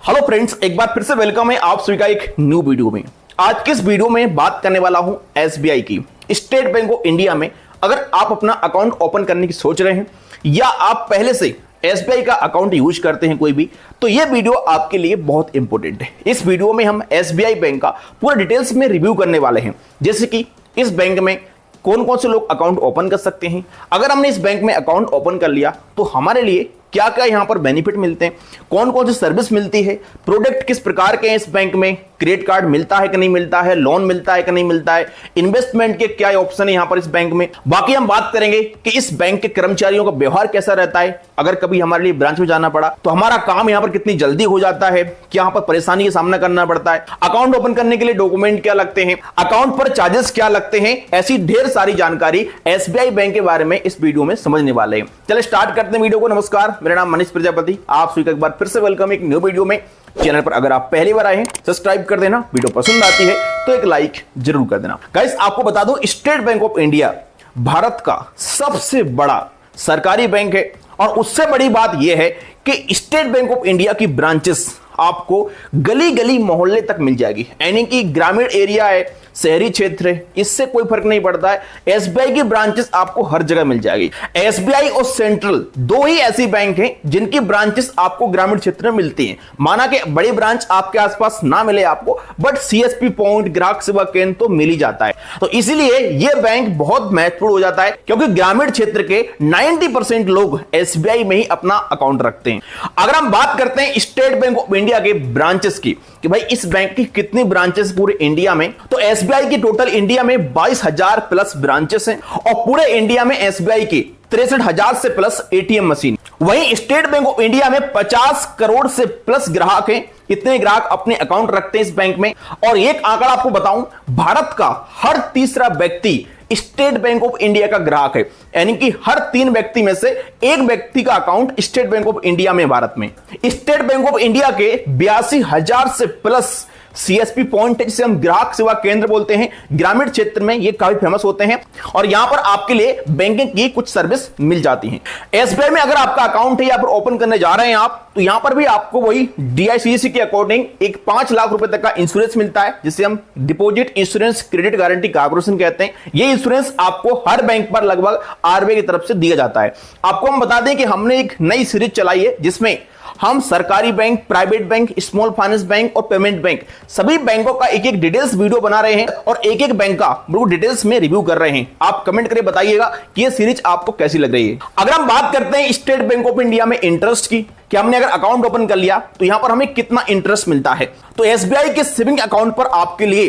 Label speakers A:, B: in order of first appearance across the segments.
A: Hello friends, एक बार फिर से वेलकम है आप सभी का एक न्यू वीडियो में। आज के इस वीडियो में बात करने वाला हूं एसबीआई की, स्टेट बैंक ऑफ इंडिया में। अगर आप अपना अकाउंट ओपन करने की सोच रहे हैं या आप पहले से एसबीआई का अकाउंट यूज करते हैं कोई भी, तो यह वीडियो आपके लिए बहुत इंपॉर्टेंट है। इस वीडियो में हम एसबीआई बैंक का पूरा डिटेल्स में रिव्यू करने वाले हैं, जैसे कि इस बैंक में कौन कौन से लोग अकाउंट ओपन कर सकते हैं, अगर हमने इस बैंक में अकाउंट ओपन कर लिया तो हमारे लिए क्या क्या यहां पर बेनिफिट मिलते हैं, कौन कौन सी सर्विस मिलती है, प्रोडक्ट किस प्रकार के हैं इस बैंक में, क्रेडिट कार्ड मिलता है कि नहीं मिलता है, लोन मिलता है कि नहीं मिलता है, इन्वेस्टमेंट के क्या ऑप्शन है यहां पर इस बैंक में। बाकी हम बात करेंगे कि इस बैंक के कर्मचारियों का व्यवहार कैसा रहता है, अगर कभी हमारे लिए ब्रांच में जाना पड़ा तो हमारा काम यहां पर कितनी जल्दी हो जाता है, क्या यहां पर परेशानी का सामना करना पड़ता है, अकाउंट ओपन करने के लिए डॉक्यूमेंट क्या लगते हैं, अकाउंट पर चार्जेस क्या लगते हैं, ऐसी ढेर सारी जानकारी एसबीआई बैंक के बारे में इस वीडियो में समझने वाले हैं। चलिए स्टार्ट करते हैं वीडियो को। नमस्कार, मेरा नाम मनीष प्रजापति, आप सभी का एक बार फिर से वेलकम एक न्यू वीडियो में। चैनल पर अगर आप पहली बार आए हैं सब्सक्राइब कर देना, वीडियो पसंद आती है तो एक लाइक जरूर कर देना। गाइस, आपको बता दूं, state bank of India Bharat का सबसे बड़ा सरकारी बैंक है और उससे बड़ी बात यह है कि स्टेट बैंक ऑफ इंडिया की ब्रांचेस आपको गली गली मोहल्ले तक मिल जाएगी, यानी कि ग्रामीण एरिया है, शहरी क्षेत्र है, इससे कोई फर्क नहीं पड़ता है। एसबीआई की ब्रांचेस आपको हर जगह मिल जाएगी। एसबीआई और सेंट्रल दो ही ऐसी बैंक हैं जिनकी ब्रांचेस आपको ग्रामीण क्षेत्र में मिलती हैं। माना कि बड़ी ब्रांच आपके आसपास ना मिले आपको, बट सीएसपी पॉइंट, ग्राहक सेवा केंद्र तो मिल ही जाता है। तो इसीलिए यह बैंक बहुत महत्वपूर्ण हो जाता है, क्योंकि ग्रामीण क्षेत्र के 90% लोग एसबीआई में ही अपना अकाउंट रखते हैं। अगर हम बात करते हैं स्टेट बैंक ऑफ इंडिया के ब्रांचेस की कि भाई इस बैंक की कितनी ब्रांचेस पूरे इंडिया में, तो एसबीआई की टोटल इंडिया में 22,000 प्लस ब्रांचेस हैं और पूरे इंडिया में एसबीआई की 63,000 से प्लस एटीएम मशीन। वहीं स्टेट बैंक ऑफ इंडिया में 50 करोड़ से प्लस ग्राहक हैं, इतने ग्राहक अपने अकाउंट रखते हैं इस बैंक में। और एक आंकड़ा आपको बताऊं, भारत का हर तीसरा व्यक्ति स्टेट बैंक ऑफ इंडिया का ग्राहक है, यानी कि हर 3 व्यक्ति में से एक व्यक्ति का account state bank of India में भारत में। स्टेट बैंक ऑफ इंडिया के 82,000 से प्लस सीएसपी पॉइंट, जिसे हम ग्राहक सेवा केंद्र बोलते हैं, ग्रामीण क्षेत्र में ये काफी फेमस होते हैं और यहां पर आपके लिए बैंकिंग की कुछ सर्विस मिल जाती हैं। एसबीआई में अगर आपका अकाउंट है या फिर ओपन करने जा रहे हैं आप, तो यहां पर भी आपको वही डीआईसीसी के अकॉर्डिंग एक 5 लाख रुपए तक का इंश्योरेंस मिलता है, जिसे हम deposit insurance credit guarantee corporation कहते हैं। ये इंश्योरेंस आपको हर बैंक पर लगभग आरबीआई की तरफ से दिया जाता है। आपको हम बता दें कि हमने एक नई सीरीज चलाई है जिसमें हम सरकारी bank, private bank, small finance bank और पेमेंट बैंक, सभी बैंकों का एक एक डिटेल्स वीडियो बना रहे हैं और एक एक बैंक का बिल्कुल डिटेल्स में रिव्यू कर रहे हैं। आप कमेंट करके बताइएगा कि ये सीरीज आपको कैसी लग रही है। अगर हम बात करते हैं स्टेट बैंक ऑफ इंडिया में इंटरेस्ट की, कि हमने अगर अकाउंट ओपन कर लिया तो यहां पर हमें कितना इंटरेस्ट मिलता है, तो एसबीआई के सेविंग अकाउंट पर आपके लिए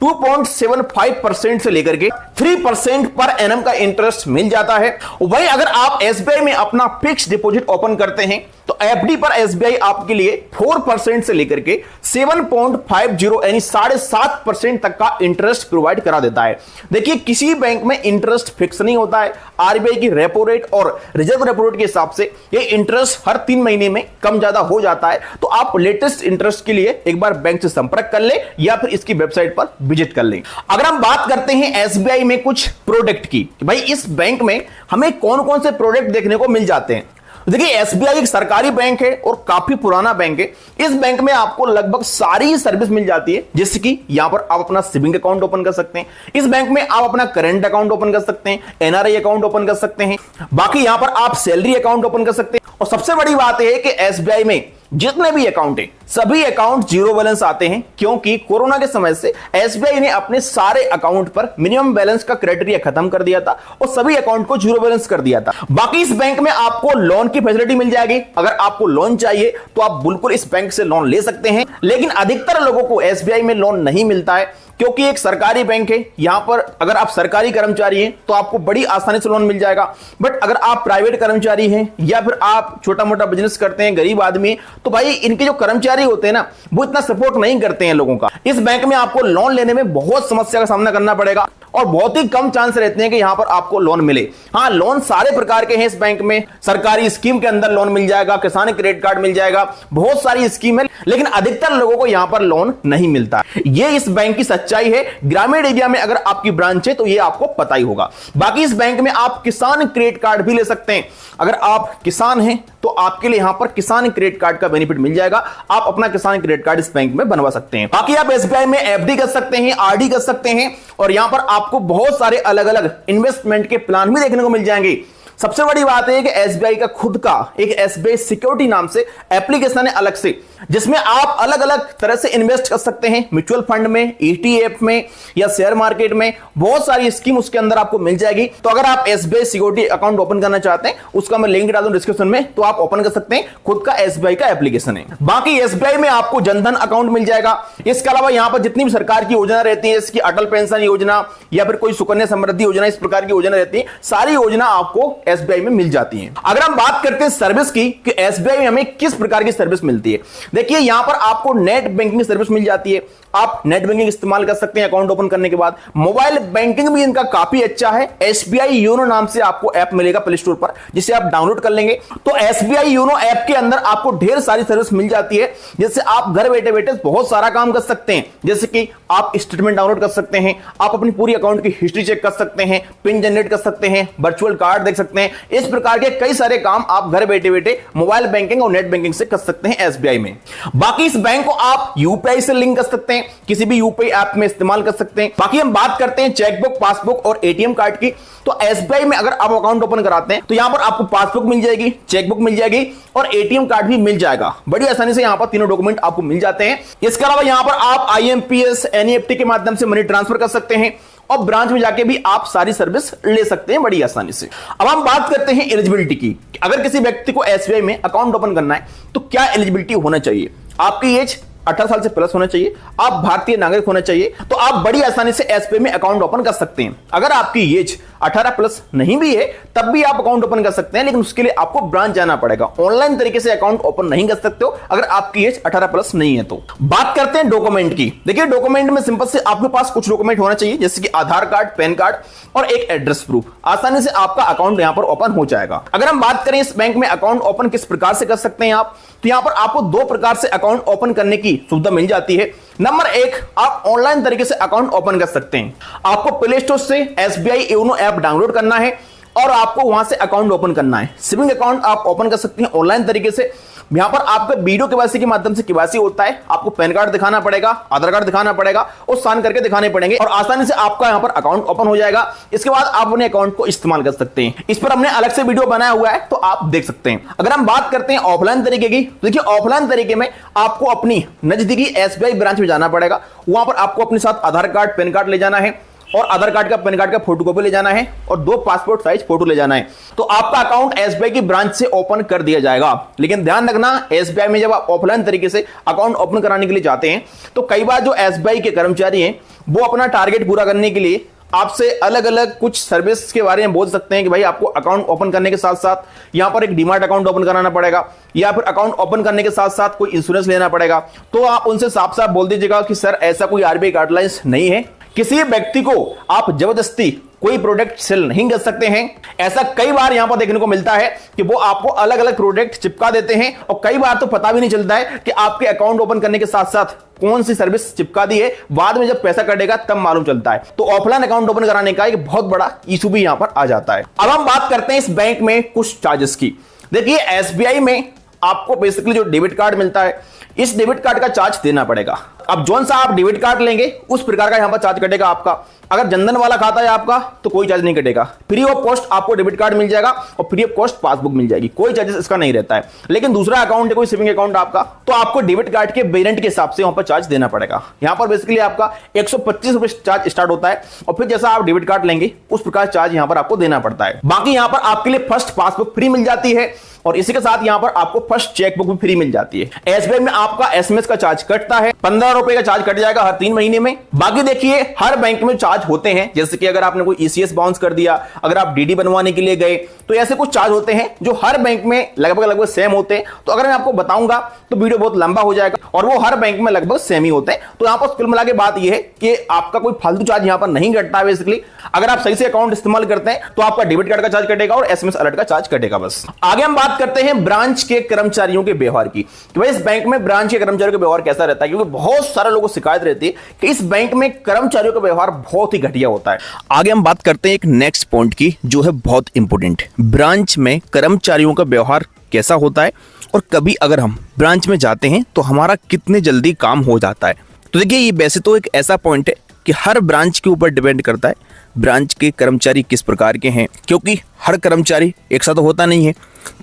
A: 2.75% से लेकर के 3% पर एनम का इंटरेस्ट मिल जाता है। वहीं अगर आप एसबीआई में अपना फिक्स डिपॉजिट ओपन करते हैं तो एफडी पर एसबीआई आपके लिए 4% से लेकर के 7.50 यानी 7.5% तक का इंटरेस्ट प्रोवाइड करा देता है। देखिए, किसी बैंक में इंटरेस्ट फिक्स नहीं होता है। आरबीआई की रेपो रेट और रिजर्व रेपो रेट के हिसाब से ये इंटरेस्ट हर 3 महीने में कम ज्यादा हो जाता है। तो आप लेटेस्ट इंटरेस्ट के लिए एक बार बैंक से संपर्क कर ले या फिर इसकी वेबसाइट पर विजिट कर लें। अगर हम बात करते हैं एसबीआई में कुछ प्रोडक्ट की, भाई इस बैंक में हमें कौन कौन से प्रोडक्ट देखने को मिल जाते हैं। देखिए, एसबीआई एक सरकारी बैंक है और काफी पुराना बैंक है। इस बैंक में आपको लगभग सारी सर्विस मिल जाती है, जैसे कि यहां पर आप अपना सेविंग अकाउंट ओपन कर सकते हैं, इस बैंक में आप अपना करंट अकाउंट ओपन कर सकते हैं, एनआरआई अकाउंट ओपन कर सकते हैं, बाकी यहां पर आप सैलरी अकाउंट ओपन कर सकते हैं। और सबसे बड़ी बात यह है कि एसबीआई में जितने भी अकाउंट है सभी अकाउंट जीरो बैलेंस आते हैं, क्योंकि कोरोना के समय से एसबीआई ने अपने सारे अकाउंट पर मिनिमम बैलेंस का क्राइटेरिया खत्म कर दिया था और सभी अकाउंट को जीरो बैलेंस कर दिया था। बाकी इस बैंक में आपको लोन की फैसिलिटी मिल जाएगी। अगर आपको लोन चाहिए तो आप बिल्कुल इस बैंक से लोन ले सकते हैं, लेकिन अधिकतर लोगों को एसबीआई में लोन नहीं मिलता है, क्योंकि एक सरकारी बैंक है। यहां पर अगर आप सरकारी कर्मचारी हैं तो आपको बड़ी आसानी से लोन मिल जाएगा, बट अगर आप प्राइवेट कर्मचारी हैं या फिर आप छोटा मोटा बिजनेस करते हैं, गरीब आदमी, तो भाई इनके जो कर्मचारी होते हैं ना, वो इतना सपोर्ट नहीं करते हैं लोगों का। इस बैंक में आपको लोन लेने में बहुत समस्या का सामना करना पड़ेगा और बहुत ही कम चांस रहते हैं कि यहां पर आपको लोन मिले। हाँ, लोन सारे प्रकार के हैं इस बैंक में, सरकारी स्कीम के अंदर लोन मिल जाएगा, किसान क्रेडिट कार्ड मिल जाएगा, बहुत सारी स्कीम है, लेकिन अधिकतर लोगों को यहां पर लोन नहीं मिलता। ये इस बैंक की सच्चाई है। ग्रामीण एरिया में अगर आपकी ब्रांच है तो ये आपको पता ही होगा। बाकी इस बैंक में आप किसान क्रेडिट कार्ड भी ले सकते हैं। अगर आप किसान हैं तो तो आपके लिए यहां पर किसान क्रेडिट कार्ड का बेनिफिट मिल जाएगा। आप अपना किसान क्रेडिट कार्ड इस बैंक में बनवा सकते हैं। बाकी आप एसबीआई में एफडी कर सकते हैं, आरडी कर सकते हैं और यहां पर आपको बहुत सारे अलग अलग इन्वेस्टमेंट के प्लान भी देखने को मिल जाएंगे। सबसे बड़ी बात है कि एसबीआई का खुद का एक एसबीआई सिक्योरिटी नाम से एप्लीकेशन है अलग से, जिसमें आप अलग अलग तरह से इन्वेस्ट कर सकते हैं। म्यूचुअल फंड में, ईटीएफ में या शेयर मार्केट में बहुत सारी स्कीम उसके अंदर आपको मिल जाएगी। तो अगर आप एसबीआई सिक्योरिटी अकाउंट ओपन करना चाहते हैं, उसका मैं लिंक डाल दूं डिस्क्रिप्शन में, तो आप ओपन कर सकते हैं। खुद का एसबीआई का एप्लीकेशन है। बाकी एसबीआई में आपको जनधन अकाउंट मिल जाएगा। इसके अलावा यहां पर जितनी भी सरकार की योजना रहती है, इसकी अटल पेंशन योजना या फिर कोई सुकन्या समृद्धि योजना, इस प्रकार की योजना रहती है, सारी योजना आपको एसबीआई में मिल जाती है। अगर हम बात करते हैं सर्विस की कि एसबीआई में हमें किस प्रकार की सर्विस मिलती है, देखिए यहां पर आपको नेट बैंकिंग सर्विस मिल जाती है। आप नेट बैंकिंग इस्तेमाल कर सकते हैं अकाउंट ओपन करने के बाद। मोबाइल बैंकिंग भी इनका काफी अच्छा है। एसबीआई योनो नाम से आपको ऐप मिलेगा प्ले स्टोर पर, जिसे आप डाउनलोड कर लेंगे। तो एसबीआई योनो ऐप के अंदर आपको ढेर सारी सर्विस मिल जाती है, जिससे आप घर बैठे बैठे बहुत सारा काम कर सकते हैं। जैसे कि आप स्टेटमेंट डाउनलोड कर सकते हैं, आप अपनी पूरी अकाउंट की हिस्ट्री चेक कर सकते हैं, पिन जनरेट कर सकते हैं, वर्चुअल कार्ड देख सकते हैं। इस प्रकार के कई सारे काम आप घर बैठे बैठे मोबाइल बैंकिंग और नेट बैंकिंग से कर सकते हैं एसबीआई में। बाकी इस बैंक को आप यूपीआई से लिंक कर सकते हैं, किसी भी यूपीआई ऐप में इस्तेमाल कर सकते हैं। बाकी हम बात करते हैं चेकबुक, पासबुक और एटीएम कार्ड की। तो एसबीआई में अगर आप अकाउंट ओपन कराते हैं तो यहां पर आपको पासबुक मिल जाएगी, चेकबुक मिल जाएगी और एटीएम कार्ड भी मिल जाएगा। बड़ी आसानी से यहां पर तीनों डॉक्यूमेंट आपको मिल जाते हैं। इसके अलावा यहां पर आप आईएमपीएस, एनईएफटी के माध्यम से मनी ट्रांसफर कर सकते हैं और ब्रांच में जाके भी आप सारी सर्विस ले सकते हैं बड़ी आसानी से। अब हम बात करते हैं एलिजिबिलिटी की। अगर किसी व्यक्ति को एसबीआई में अकाउंट ओपन करना है तो क्या एलिजिबिलिटी होना चाहिए? आपकी एज 18 साल से प्लस होना चाहिए, आप भारतीय नागरिक होना चाहिए, तो आप बड़ी आसानी से एसबीआई में अकाउंट ओपन कर सकते हैं। अगर आपकी एज 18 प्लस नहीं भी है तब भी आप अकाउंट ओपन कर सकते हैं, लेकिन उसके लिए आपको ब्रांच जाना पड़ेगा। ऑनलाइन तरीके से अकाउंट ओपन नहीं कर सकते हो अगर आपकी एज 18 प्लस नहीं है तो। बात करते हैं डॉक्यूमेंट की। देखिए डॉक्यूमेंट में सिंपल से आपके पास कुछ डॉक्यूमेंट होना चाहिए, जैसे कि आधार कार्ड, पैन कार्ड और एक एड्रेस प्रूफ। आसानी से आपका अकाउंट यहां पर ओपन हो जाएगा। अगर हम बात करें इस बैंक में अकाउंट ओपन किस प्रकार से कर सकते हैं आप, तो यहां पर आपको दो प्रकार से अकाउंट ओपन करने की सुविधा मिल जाती है। नंबर एक, आप ऑनलाइन तरीके से अकाउंट ओपन कर सकते हैं। आपको प्ले स्टोर से एसबीआई योनो ऐप डाउनलोड करना है और आपको वहां से अकाउंट ओपन करना है। सेविंग अकाउंट आप ओपन कर सकते हैं ऑनलाइन तरीके से। यहां पर आपका वीडियो केवाईसी के माध्यम से केवाईसी होता है। आपको पैन कार्ड दिखाना पड़ेगा, आधार कार्ड दिखाना पड़ेगा और साइन करके दिखाने पड़ेंगे और आसानी से आपका यहां पर अकाउंट ओपन हो जाएगा। इसके बाद आप अपने अकाउंट को इस्तेमाल कर सकते हैं। इस पर हमने अलग से वीडियो बनाया हुआ है, तो आप देख सकते हैं। अगर हम बात करते हैं ऑफलाइन तरीके की, देखिए ऑफलाइन तरीके में आपको अपनी नजदीकी एसबीआई ब्रांच में जाना पड़ेगा। वहां पर आपको अपने साथ आधार कार्ड, पैन कार्ड ले जाना है और आधार कार्ड का, पैन कार्ड का फोटोकॉपी ले जाना है और 2 पासपोर्ट साइज फोटो ले जाना है। तो आपका अकाउंट एसबीआई की ब्रांच से ओपन कर दिया जाएगा। लेकिन ध्यान रखना, एसबीआई में जब आप ऑफलाइन तरीके से अकाउंट ओपन कराने के लिए जाते हैं तो कई बार जो एसबीआई के कर्मचारी हैं वो अपना टारगेट पूरा करने के लिए आपसे अलग अलग कुछ सर्विस के बारे में बोल सकते हैं कि भाई आपको अकाउंट ओपन करने के साथ साथ यहां पर एक डीमार्ट अकाउंट ओपन कराना पड़ेगा या फिर अकाउंट ओपन करने के साथ साथ कोई इंश्योरेंस लेना पड़ेगा। तो आप उनसे साफ साफ बोल दीजिएगा कि सर ऐसा कोई आरबीआई गाइडलाइंस नहीं है। किसी व्यक्ति को आप जबरदस्ती कोई प्रोडक्ट सेल नहीं कर सकते हैं। ऐसा कई बार यहां पर देखने को मिलता है कि वो आपको अलग अलग प्रोडक्ट चिपका देते हैं और कई बार तो पता भी नहीं चलता है कि आपके अकाउंट ओपन करने के साथ साथ कौन सी सर्विस चिपका दी है। बाद में जब पैसा कटेगा तब मालूम चलता है। तो ऑफलाइन अकाउंट ओपन कराने का एक बहुत बड़ा इशू भी यहां पर आ जाता है। अब हम बात करते हैं इस बैंक में कुछ चार्जेस की। देखिए एसबीआई में आपको बेसिकली जो डेबिट कार्ड मिलता है, इस डेबिट कार्ड का चार्ज देना पड़ेगा। अब जौन सा आप डेबिट कार्ड लेंगे उस प्रकार का यहां पर चार्ज कटेगा आपका। अगर जनधन वाला खाता है आपका तो कोई चार्ज नहीं कटेगा। फ्री ऑफ कॉस्ट आपको डेबिट कार्ड मिल जाएगा और फ्री ऑफ कॉस्ट पासबुक मिल जाएगी, कोई चार्जेस इसका नहीं रहता है। लेकिन दूसरा अकाउंट है, कोई सेविंग अकाउंट आपका, तो आपको डेबिट कार्ड के वेरिएंट के हिसाब से वहां पर चार्ज देना पड़ेगा। यहां पर बेसिकली आपका 125 रुपए चार्ज स्टार्ट होता है और फिर जैसा आप डेबिट कार्ड लेंगे उस प्रकार चार्ज यहां पर आपको देना पड़ता है। बाकी यहां पर आपके लिए फर्स्ट पासबुक फ्री मिल जाती है और इसी के साथ यहां पर आपको फर्स्ट चेकबुक भी फ्री मिल जाती है। एसबीआई में आपका एसएमएस का चार्ज कटता है, 15 रुपए का चार्ज कट जाएगा हर 3 महीने में। बाकी देखिए हर बैंक में चार्ज होते हैं, जैसे कि अगर आपने कोई ईसीएस बाउंस कर दिया, अगर आप डीडी बनवाने के लिए गए, तो ऐसे कुछ चार्ज होते हैं जो हर बैंक में लगभग सेम होते हैं। तो अगर मैं आपको बताऊंगा तो वीडियो बहुत लंबा हो जाएगा और वो हर बैंक में लगभग सेम ही होते हैं। तो यहां पर कुल मिला के बात यह है कि आपका कोई फालतू चार्ज यहां पर नहीं कटता है। बेसिकली अगर आप सही से अकाउंट इस्तेमाल करते हैं तो आपका डेबिट कार्ड का चार्ज कटेगा और एसएमएस अलर्ट का चार्ज कटेगा। बस आगे हम बात बात करते हैं ब्रांच के कर्मचारियों के व्यवहार की कि भाई इस बैंक में ब्रांच के कर्मचारियों का व्यवहार कैसा रहता है, क्योंकि बहुत सारे लोगों को शिकायत रहती है कि इस बैंक में कर्मचारियों का व्यवहार बहुत ही घटिया होता है। आगे हम बात करते हैं एक नेक्स्ट पॉइंट की जो है बहुत इंपॉर्टेंट, ब्रांच में कर्मचारियों का व्यवहार कैसा होता है और कभी अगर हम ब्रांच में जाते हैं तो हमारा कितने जल्दी काम हो जाता है। तो देखिए ये वैसे तो एक ऐसा पॉइंट है कि हर ब्रांच के ऊपर डिपेंड करता है ब्रांच के कर्मचारी किस प्रकार के हैं, क्योंकि हर कर्मचारी एक साथ होता नहीं है।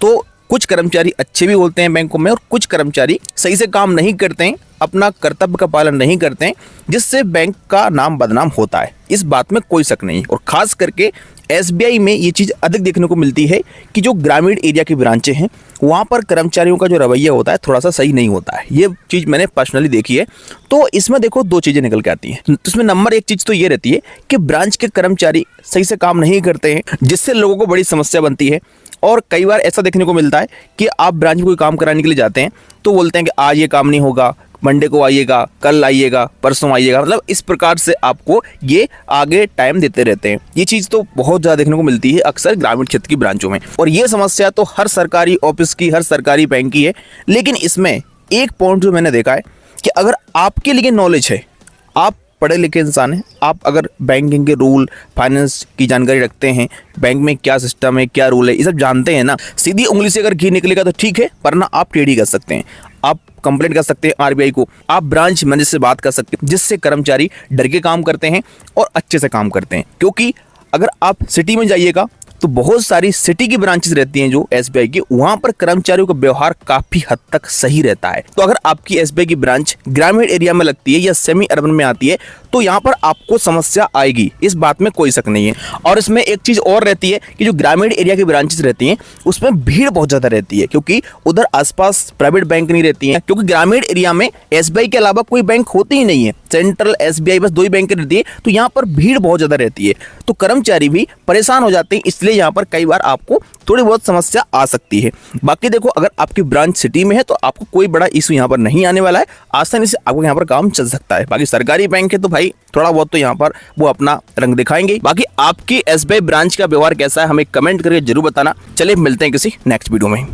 A: तो कुछ कर्मचारी अच्छे भी होते हैं बैंकों में और कुछ कर्मचारी सही से काम नहीं करते हैं, अपना कर्तव्य का पालन नहीं करते हैं, जिससे बैंक का नाम बदनाम होता है। इस बात में कोई शक नहीं। और खास करके एसबीआई में ये चीज़ अधिक देखने को मिलती है कि जो ग्रामीण एरिया की ब्रांचें हैं वहाँ पर कर्मचारियों का जो रवैया होता है थोड़ा सा सही नहीं होता है। ये चीज़ मैंने पर्सनली देखी है। तो इसमें देखो दो चीज़ें निकल के आती हैं। तो इसमें नंबर एक चीज़ तो ये रहती है कि ब्रांच के कर्मचारी सही से काम नहीं करते हैं, जिससे लोगों को बड़ी समस्या बनती है। और कई बार ऐसा देखने को मिलता है कि आप ब्रांच में कोई काम कराने के लिए जाते हैं तो बोलते हैं कि आज ये काम नहीं होगा, मंडे को आइएगा, कल आइएगा, परसों आइएगा, मतलब इस प्रकार से आपको ये आगे टाइम देते रहते हैं। ये चीज़ तो बहुत ज़्यादा देखने को मिलती है अक्सर ग्रामीण क्षेत्र की ब्रांचों में। और ये समस्या तो हर सरकारी ऑफिस की, हर सरकारी बैंक की है। लेकिन इसमें एक पॉइंट जो मैंने देखा है कि अगर आपके लिए नॉलेज है, आप पढ़े लिखे इंसान हैं, आप अगर बैंकिंग के रूल, फाइनेंस की जानकारी रखते हैं, बैंक में क्या सिस्टम है, क्या रूल है, ये सब जानते हैं ना, सीधी उंगली से अगर घी निकलेगा तो ठीक है, वरना आप टेढ़ी कर सकते हैं। आप कंप्लेंट कर सकते हैं आरबीआई को, आप ब्रांच मैनेजर से बात कर सकते हैं, जिससे कर्मचारी डर के काम करते हैं और अच्छे से काम करते हैं। क्योंकि अगर आप सिटी में जाइएगा तो बहुत सारी सिटी की ब्रांचेस रहती हैं जो एसबीआई की, वहां पर कर्मचारियों का व्यवहार काफी हद तक सही रहता है। तो अगर आपकी एसबीआई की ब्रांच ग्रामीण एरिया में लगती है या सेमी अर्बन में आती है तो यहाँ पर आपको समस्या आएगी, इस बात में कोई शक नहीं है। और इसमें एक चीज और रहती है कि जो ग्रामीण एरिया की ब्रांचेस रहती हैं उसमें भीड़ बहुत ज्यादा रहती है, क्योंकि उधर आसपास प्राइवेट बैंक नहीं रहती है। क्योंकि ग्रामीण एरिया में एसबीआई के अलावा कोई बैंक होती ही नहीं है, सेंट्रल एसबीआई बस 2 ही बैंक रहती है, तो यहाँ पर भीड़ बहुत ज्यादा रहती है। तो कर्मचारी भी परेशान हो जाते हैं, इसलिए यहाँ पर कई बार आपको थोड़ी बहुत समस्या आ सकती है। बाकी देखो अगर आपकी ब्रांच सिटी में है तो आपको कोई बड़ा इशू यहाँ पर नहीं आने वाला है, आसानी से आपको यहाँ पर काम चल सकता है। बाकी सरकारी बैंक है तो भाई थोड़ा बहुत तो यहाँ पर वो अपना रंग दिखाएंगे। बाकी आपकी एसबीआई ब्रांच का व्यवहार कैसा है हमें कमेंट करके जरूर बताना। चलिए मिलते हैं किसी नेक्स्ट वीडियो में।